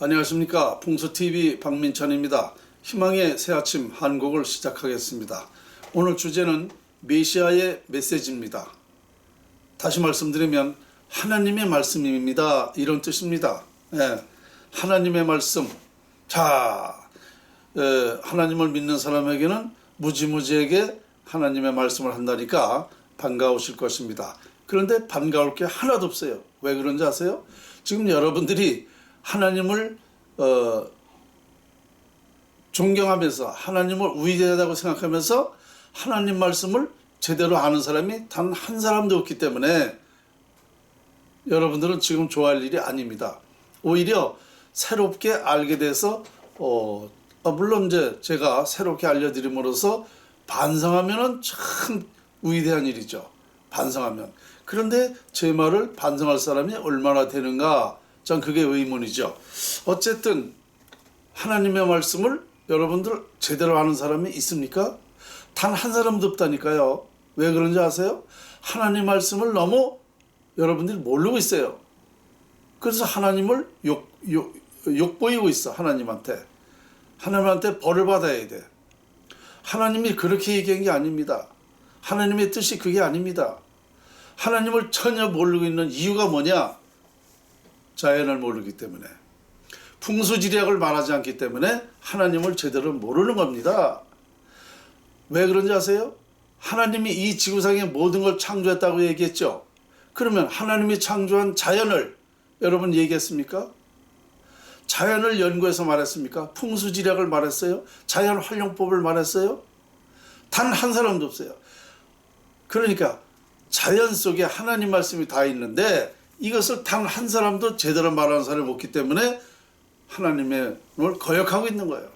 안녕하십니까. 풍수TV 박민찬입니다. 희망의 새아침 한 곡을 시작하겠습니다. 오늘 주제는 메시아의 메시지입니다. 다시 말씀드리면 하나님의 말씀입니다. 이런 뜻입니다. 하나님의 말씀. 하나님을 믿는 사람에게는 무지무지하게 하나님의 말씀을 한다니까 반가우실 것입니다. 그런데 반가울 게 하나도 없어요. 왜 그런지 아세요? 지금 여러분들이 하나님을 존경하면서 하나님을 위대하다고 생각하면서 하나님 말씀을 제대로 아는 사람이 단 한 사람도 없기 때문에 여러분들은 지금 좋아할 일이 아닙니다. 오히려 새롭게 알게 돼서 물론 이제 제가 새롭게 알려드림으로써 반성하면은 참 위대한 일이죠. 반성하면. 그런데 제 말을 반성할 사람이 얼마나 되는가? 전 그게 의문이죠. 어쨌든 하나님의 말씀을 여러분들 제대로 아는 사람이 있습니까? 단 한 사람도 없다니까요. 왜 그런지 아세요? 하나님 말씀을 너무 여러분들이 모르고 있어요. 그래서 하나님을 욕보이고 있어. 하나님한테 벌을 받아야 돼. 하나님이 그렇게 얘기한 게 아닙니다. 하나님의 뜻이 그게 아닙니다. 하나님을 전혀 모르고 있는 이유가 뭐냐? 자연을 모르기 때문에, 풍수지리학을 말하지 않기 때문에 하나님을 제대로 모르는 겁니다. 왜 그런지 아세요? 하나님이 이 지구상의 모든 걸 창조했다고 얘기했죠. 그러면 하나님이 창조한 자연을 여러분 얘기했습니까? 자연을 연구해서 말했습니까? 풍수지리학을 말했어요? 자연 활용법을 말했어요? 단 한 사람도 없어요. 그러니까 자연 속에 하나님 말씀이 다 있는데 이것을 단 한 사람도 제대로 말하는 사람이 없기 때문에 하나님을 거역하고 있는 거예요.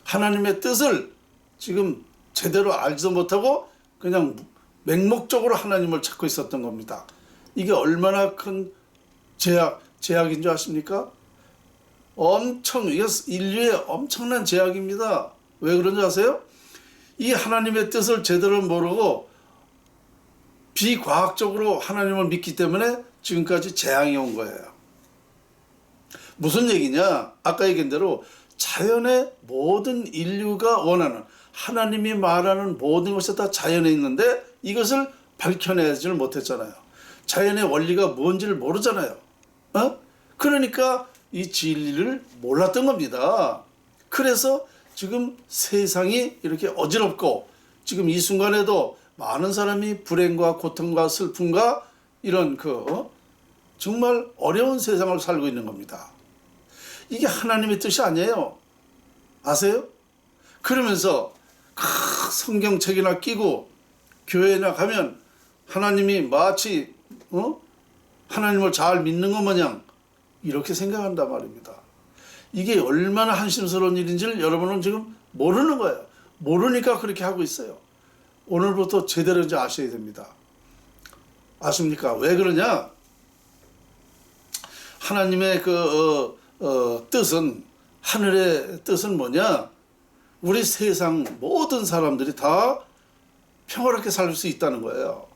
하나님의 뜻을 지금 제대로 알지도 못하고 그냥 맹목적으로 하나님을 찾고 있었던 겁니다. 이게 얼마나 큰 제약인 줄 아십니까? 이게 인류의 엄청난 제약입니다. 왜 그런지 아세요? 이 하나님의 뜻을 제대로 모르고 비과학적으로 하나님을 믿기 때문에 지금까지 재앙이 온 거예요. 무슨 얘기냐? 아까 얘기한 대로 자연의 모든 인류가 원하는 하나님이 말하는 모든 것이 다 자연에 있는데 이것을 밝혀내지를 못했잖아요. 자연의 원리가 뭔지를 모르잖아요. 그러니까 이 진리를 몰랐던 겁니다. 그래서 지금 세상이 이렇게 어지럽고 지금 이 순간에도 많은 사람이 불행과 고통과 슬픔과 이런 정말 어려운 세상을 살고 있는 겁니다. 이게 하나님의 뜻이 아니에요. 아세요? 그러면서 성경책이나 끼고 교회나 가면 하나님이 마치 하나님을 잘 믿는 것 마냥 이렇게 생각한단 말입니다. 이게 얼마나 한심스러운 일인지를 여러분은 지금 모르는 거예요. 모르니까 그렇게 하고 있어요. 오늘부터 제대로 이제 아셔야 됩니다. 아십니까? 왜 그러냐? 하나님의 뜻은, 하늘의 뜻은 뭐냐? 우리 세상 모든 사람들이 다 평화롭게 살 수 있다는 거예요.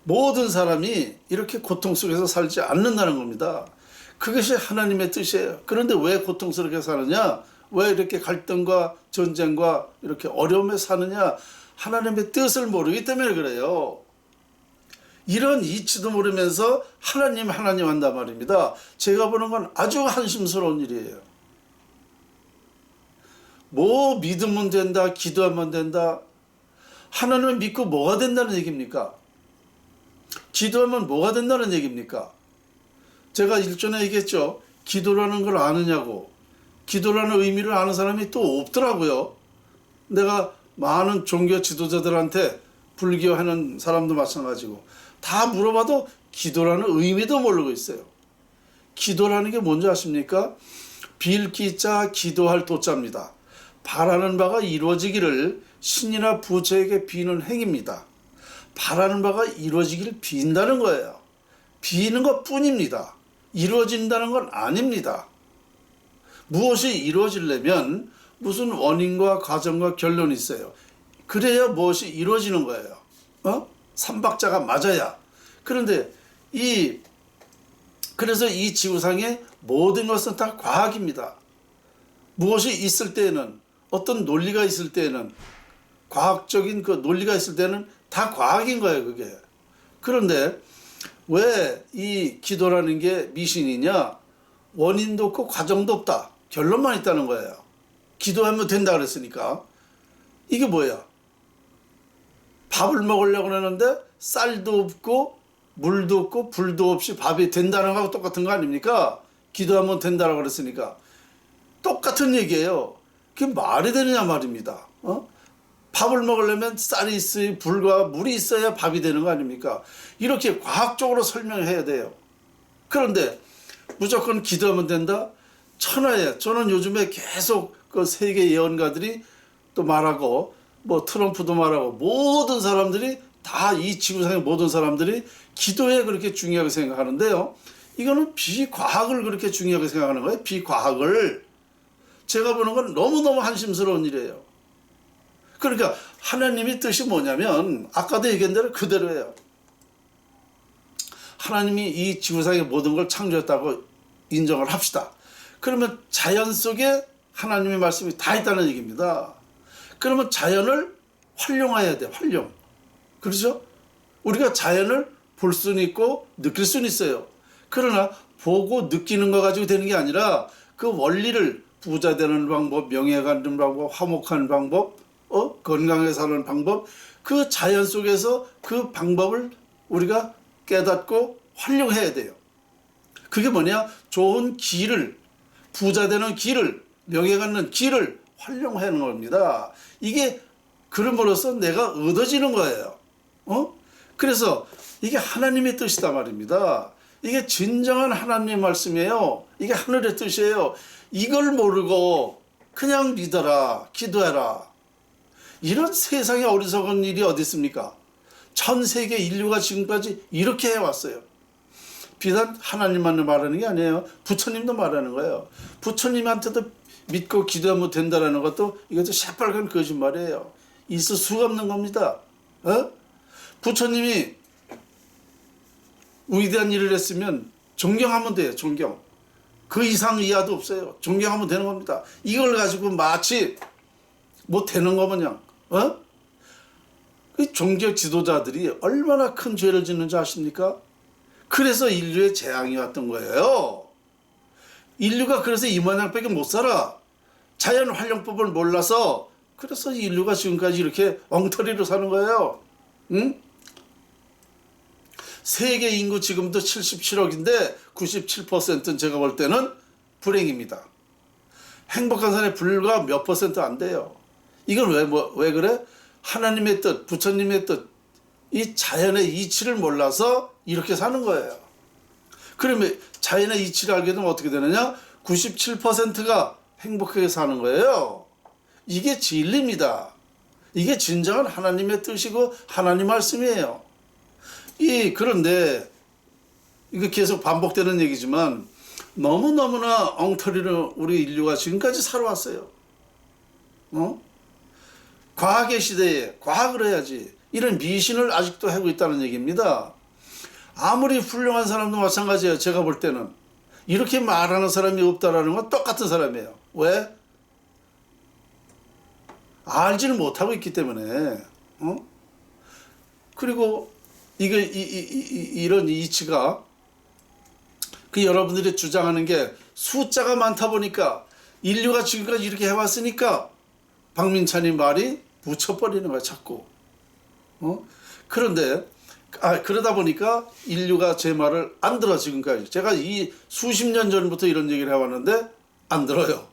모든 사람이 이렇게 고통 속에서 살지 않는다는 겁니다. 그것이 하나님의 뜻이에요. 그런데 왜 고통스럽게 사느냐? 왜 이렇게 갈등과 전쟁과 이렇게 어려움에 사느냐? 하나님의 뜻을 모르기 때문에 그래요. 이런 이치도 모르면서 하나님 한단 말입니다. 제가 보는 건 아주 한심스러운 일이에요. 뭐 믿으면 된다, 기도하면 된다. 하나님을 믿고 뭐가 된다는 얘기입니까? 기도하면 뭐가 된다는 얘기입니까? 제가 일전에 얘기했죠. 기도라는 걸 아느냐고. 기도라는 의미를 아는 사람이 또 없더라고요. 내가 많은 종교 지도자들한테 불교하는 사람도 마찬가지고 다 물어봐도 기도라는 의미도 모르고 있어요. 기도라는 게 뭔지 아십니까? 빌기자 기도할 도자입니다. 바라는 바가 이루어지기를 신이나 부처에게 비는 행위입니다. 바라는 바가 이루어지기를 빈다는 거예요. 비는 것 뿐입니다. 이루어진다는 건 아닙니다. 무엇이 이루어지려면 무슨 원인과 과정과 결론이 있어요. 그래야 무엇이 이루어지는 거예요. 삼박자가 맞아야. 그런데 그래서 이 지구상의 모든 것은 다 과학입니다. 무엇이 있을 때에는, 어떤 논리가 있을 때에는, 과학적인 그 논리가 있을 때는 다 과학인 거예요, 그게. 그런데 왜 이 기도라는 게 미신이냐? 원인도 없고 과정도 없다. 결론만 있다는 거예요. 기도하면 된다 그랬으니까. 이게 뭐야? 밥을 먹으려고 그러는데 쌀도 없고 물도 없고 불도 없이 밥이 된다는 거하고 똑같은 거 아닙니까? 기도하면 된다고 그랬으니까. 똑같은 얘기예요. 그게 말이 되느냐 말입니다. 밥을 먹으려면 쌀이 있어야, 불과 물이 있어야 밥이 되는 거 아닙니까? 이렇게 과학적으로 설명해야 돼요. 그런데 무조건 기도하면 된다? 천하에, 저는 요즘에 계속 그 세계 예언가들이 또 말하고, 뭐 트럼프도 말하고, 모든 사람들이 다 이 지구상의 모든 사람들이 기도에 그렇게 중요하게 생각하는데요. 이거는 비과학을 그렇게 중요하게 생각하는 거예요. 비과학을. 제가 보는 건 너무너무 한심스러운 일이에요. 그러니까 하나님의 뜻이 뭐냐면 아까도 얘기한 대로 그대로예요. 하나님이 이 지구상의 모든 걸 창조했다고 인정을 합시다. 그러면 자연 속에 하나님의 말씀이 다 있다는 얘기입니다. 그러면 자연을 활용해야 돼. 활용. 그렇죠? 우리가 자연을 볼 수는 있고 느낄 수는 있어요. 그러나 보고 느끼는 거 가지고 되는 게 아니라 그 원리를 부자 되는 방법, 명예 갖는 방법, 화목하는 방법, 건강하게 사는 방법, 그 자연 속에서 그 방법을 우리가 깨닫고 활용해야 돼요. 그게 뭐냐? 좋은 길을, 부자 되는 길을, 명예 갖는 길을 활용하는 겁니다. 이게 그럼으로써 내가 얻어지는 거예요. 그래서 이게 하나님의 뜻이다 말입니다. 이게 진정한 하나님의 말씀이에요. 이게 하늘의 뜻이에요. 이걸 모르고 그냥 믿어라, 기도해라. 이런 세상에 어리석은 일이 어디 있습니까? 전 세계 인류가 지금까지 이렇게 해왔어요. 비단 하나님만 말하는 게 아니에요. 부처님도 말하는 거예요. 부처님한테도 믿고 기도하면 된다는 것도 이것도 새빨간 거짓말이에요. 있을 수가 없는 겁니다. 부처님이 위대한 일을 했으면 존경하면 돼요. 존경. 그 이상 이하도 없어요. 존경하면 되는 겁니다. 이걸 가지고 마치 뭐 되는 거 마냥 그 종교 지도자들이 얼마나 큰 죄를 짓는지 아십니까? 그래서 인류의 재앙이 왔던 거예요. 인류가 그래서 이 모양밖에 못 살아. 자연 활용법을 몰라서 그래서 인류가 지금까지 이렇게 엉터리로 사는 거예요. 응? 세계 인구 지금도 77억인데 97%는 제가 볼 때는 불행입니다. 행복한 사람이 불과 몇 퍼센트 안 돼요. 이건 왜 그래? 하나님의 뜻, 부처님의 뜻, 이 자연의 이치를 몰라서 이렇게 사는 거예요. 그러면 자연의 이치를 알게 되면 어떻게 되느냐? 97%가 행복하게 사는 거예요. 이게 진리입니다. 이게 진정한 하나님의 뜻이고 하나님 말씀이에요. 그런데 이거 계속 반복되는 얘기지만 너무너무나 엉터리로 우리 인류가 지금까지 살아왔어요. 과학의 시대에 과학을 해야지. 이런 미신을 아직도 하고 있다는 얘기입니다. 아무리 훌륭한 사람도 마찬가지예요. 제가 볼 때는. 이렇게 말하는 사람이 없다라는 건 똑같은 사람이에요. 왜? 알지는 못하고 있기 때문에. 그리고 이런 이치가 그 여러분들이 주장하는 게 숫자가 많다 보니까 인류가 지금까지 이렇게 해왔으니까 박민찬이 말이 묻혀버리는 거야 자꾸. 그런데 그러다 보니까 인류가 제 말을 안 들어. 지금까지 제가 이 수십 년 전부터 이런 얘기를 해왔는데 안 들어요.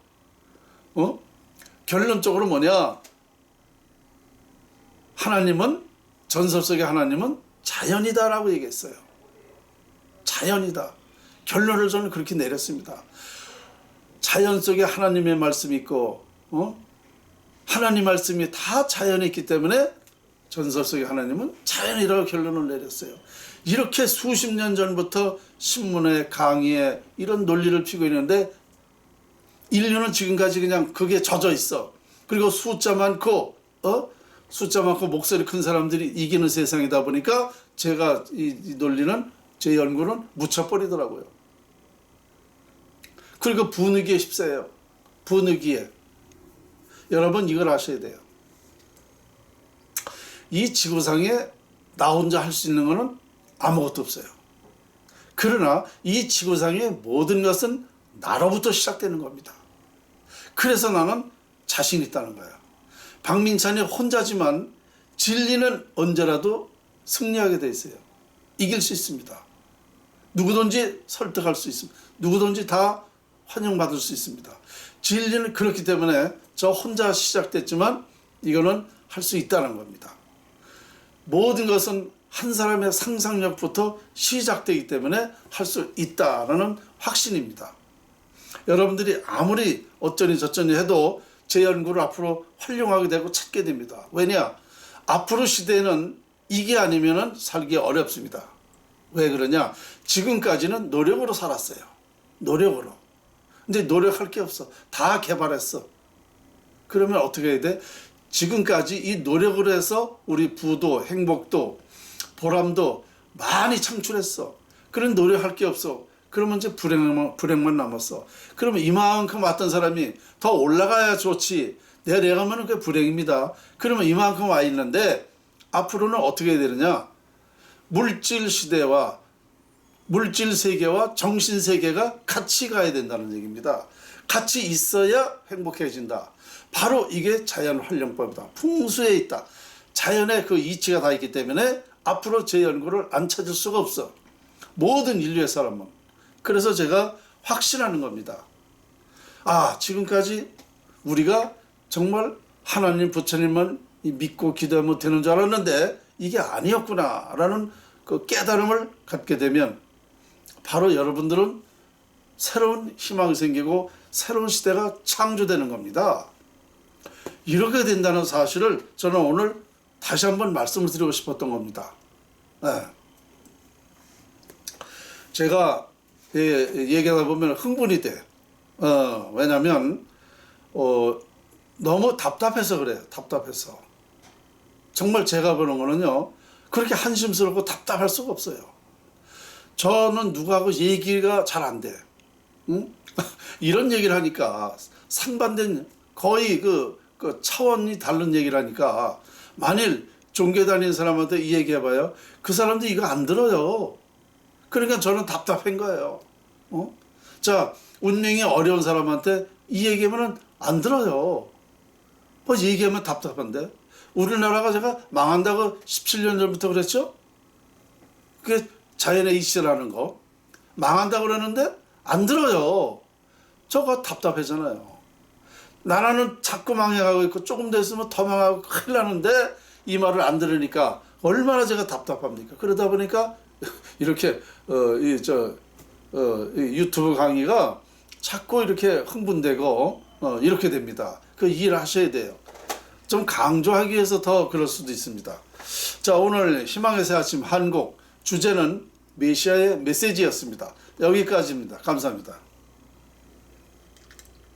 결론적으로 뭐냐? 하나님은, 전설 속의 하나님은 자연이다라고 얘기했어요. 자연이다. 결론을 저는 그렇게 내렸습니다. 자연 속에 하나님의 말씀이 있고 하나님 말씀이 다 자연에 있기 때문에 전설 속의 하나님은 자연이라고 결론을 내렸어요. 이렇게 수십 년 전부터 신문에, 강의에 이런 논리를 피고 있는데 인류는 지금까지 그냥 그게 젖어 있어. 그리고 숫자 많고 목소리 큰 사람들이 이기는 세상이다 보니까 제가 이 논리는, 제 연구는 묻혀버리더라고요. 그리고 분위기에 휩싸여요. 분위기에. 여러분 이걸 아셔야 돼요. 이 지구상에 나 혼자 할 수 있는 것은 아무것도 없어요. 그러나 이 지구상의 모든 것은 나로부터 시작되는 겁니다. 그래서 나는 자신 있다는 거야. 박민찬이 혼자지만 진리는 언제라도 승리하게 돼 있어요. 이길 수 있습니다. 누구든지 설득할 수 있습니다. 누구든지 다 환영받을 수 있습니다. 진리는 그렇기 때문에 저 혼자 시작됐지만 이거는 할 수 있다는 겁니다. 모든 것은 한 사람의 상상력부터 시작되기 때문에 할 수 있다라는 확신입니다. 여러분들이 아무리 어쩌니 저쩌니 해도 제 연구를 앞으로 활용하게 되고 찾게 됩니다. 왜냐? 앞으로 시대에는 이게 아니면 살기 어렵습니다. 왜 그러냐? 지금까지는 노력으로 살았어요. 노력으로. 근데 노력할 게 없어. 다 개발했어. 그러면 어떻게 해야 돼? 지금까지 이 노력을 해서 우리 부도, 행복도, 보람도 많이 창출했어. 그런 노력할 게 없어. 그러면 이제 불행만 남았어. 그러면 이만큼 왔던 사람이 더 올라가야 좋지. 내려가면 그게 불행입니다. 그러면 이만큼 와 있는데 앞으로는 어떻게 해야 되느냐? 물질 시대와 물질 세계와 정신 세계가 같이 가야 된다는 얘기입니다. 같이 있어야 행복해진다. 바로 이게 자연 활용법이다. 풍수에 있다. 자연의 그 이치가 다 있기 때문에 앞으로 제 연구를 안 찾을 수가 없어. 모든 인류의 사람은. 그래서 제가 확신하는 겁니다. 아, 지금까지 우리가 정말 하나님 부처님만 믿고 기도하면 되는 줄 알았는데 이게 아니었구나 라는 그 깨달음을 갖게 되면 바로 여러분들은 새로운 희망이 생기고 새로운 시대가 창조되는 겁니다. 이렇게 된다는 사실을 저는 오늘 다시 한번 말씀을 드리고 싶었던 겁니다. 네. 제가 얘기하다 보면 흥분이 돼. 왜냐면 너무 답답해서 그래요. 답답해서. 정말 제가 보는 거는요. 그렇게 한심스럽고 답답할 수가 없어요. 저는 누구하고 얘기가 잘 안 돼. 응? 이런 얘기를 하니까 상반된 거의 그 차원이 다른 얘기를 하니까 만일 종교 다니는 사람한테 이 얘기 해봐요. 그 사람도 이거 안 들어요. 그러니까 저는 답답한 거예요. 자, 운명이 어려운 사람한테 이 얘기하면 안 들어요. 뭐 얘기하면 답답한데. 우리나라가 제가 망한다고 17년 전부터 그랬죠? 그게 자연의 이치라는 거. 망한다고 그러는데 안 들어요. 저거 답답하잖아요. 나라는 자꾸 망해가고 있고 조금 더 있으면 더 망하고 큰일 나는데 이 말을 안 들으니까 얼마나 제가 답답합니까? 그러다 보니까 이렇게 유튜브 강의가 자꾸 이렇게 흥분되고 이렇게 됩니다. 그 이해를 하셔야 돼요. 좀 강조하기 위해서 더 그럴 수도 있습니다. 자, 오늘 희망의 새 아침 한곡 주제는 메시아의 메시지였습니다. 여기까지입니다. 감사합니다.